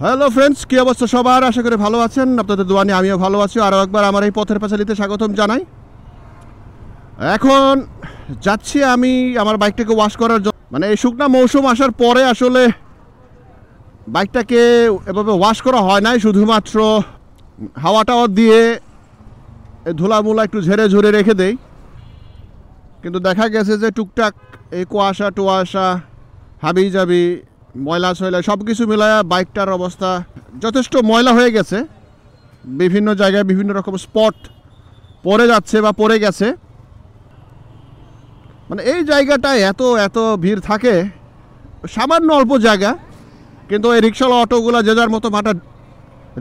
Hello friends, কি অবস্থা সবার? আশা করি ভালো আছেন। আপনাদের দোয়া নিয়ে আমিও ভালো আছি। আরও একবার আমার এই পথের পাঁচালিতে স্বাগতম জানাই। এখন যাচ্ছি আমি আমার বাইকটাকে ওয়াশ করার জন্য। মানে এই শুকনা মৌসুম আসার পরে আসলে বাইকটাকে এভাবে ওয়াশ করা হয় নাই, শুধুমাত্র হাওয়া টাওয়া দিয়ে ধুলামুলা একটু ঝেড়ে ঝুড়ে রেখে দেই। কিন্তু দেখা গেছে যে টুকটাক এই কুয়াশা টুয়াশা হাবি জাবি ময়লা সয়লা সব কিছু মিলায়া বাইকটার অবস্থা যথেষ্ট ময়লা হয়ে গেছে। বিভিন্ন জায়গায় বিভিন্ন রকম স্পট পড়ে যাচ্ছে বা পড়ে গেছে। মানে এই জায়গাটায় এত এত ভিড় থাকে, সামান্য অল্প জায়গা, কিন্তু এই রিক্সাওয়ালা অটোগুলো যে যার মতো মাঠা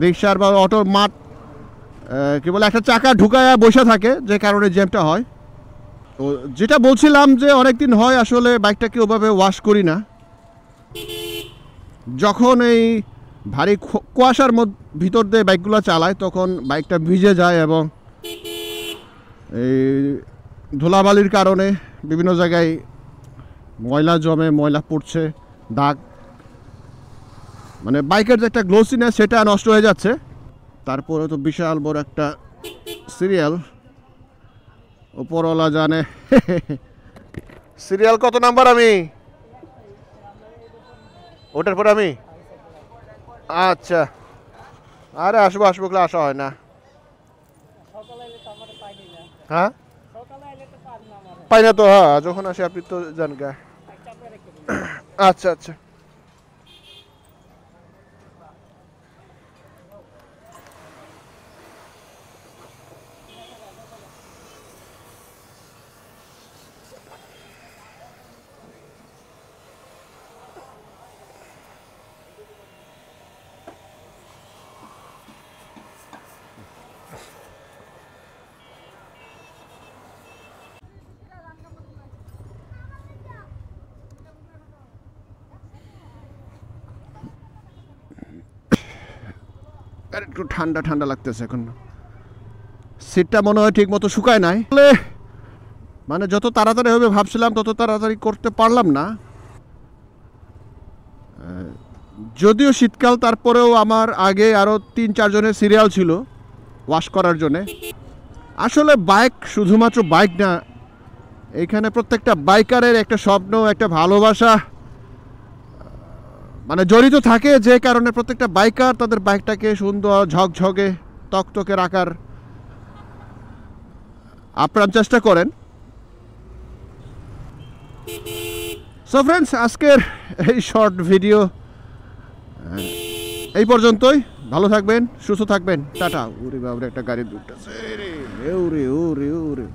রিক্সার বা অটোর মাঠ কী বলে একটা চাকা ঢুকায়া বসে থাকে, যে কারণে জ্যামটা হয়। তো যেটা বলছিলাম যে অনেক দিন হয় আসলে বাইকটাকে ওভাবে ওয়াশ করি না। যখন এই ভারী কুয়াশার ভিতর দিয়ে বাইকগুলো চালায় তখন বাইকটা ভিজে যায় এবং এই ধুলাবালির কারণে বিভিন্ন জায়গায় ময়লা জমে, ময়লা পড়ছে, দাগ, মানে বাইকের যে একটা গ্লোসিনেস সেটা নষ্ট হয়ে যাচ্ছে। তারপরে তো বিশাল বড় একটা সিরিয়াল, উপরওয়ালা জানে। সিরিয়াল কত নাম্বার? আমি ওটার পর আমি আচ্ছা, আরে আসবো আসবো, আসা হয় না। হ্যাঁ পাই না তো, হ্যাঁ যখন আসে আপনি তো জানগা। আচ্ছা আচ্ছা। একটু ঠান্ডা ঠান্ডা লাগতেছে এখন। সিটটা মনে হয় ঠিক মতো শুকায় নাই, মানে যত তাড়াতাড়ি হবে ভাবছিলাম তত তাড়াতাড়ি করতে পারলাম না। যদিও শীতকাল, তারপরেও আমার আগে আরও 3-4 জনের সিরিয়াল ছিল ওয়াশ করার জন্যে। আসলে বাইক শুধুমাত্র বাইক না, এইখানে প্রত্যেকটা বাইকারের একটা স্বপ্ন, একটা ভালোবাসা মানে জড়িত থাকে, যে কারণে প্রত্যেকটা বাইকার তাদের বাইকটাকে সুন্দর ঝকঝকে তকতকে রাখার আপ্রাণ চেষ্টা করেন। সো ফ্রেন্ডস, আজকের এই শর্ট ভিডিও এই পর্যন্তই। ভালো থাকবেন, সুস্থ থাকবেন, টাটা। ওরে বাবরে, একটা গাড়ি দুটো, ওরে ওরে ওরে ওরে।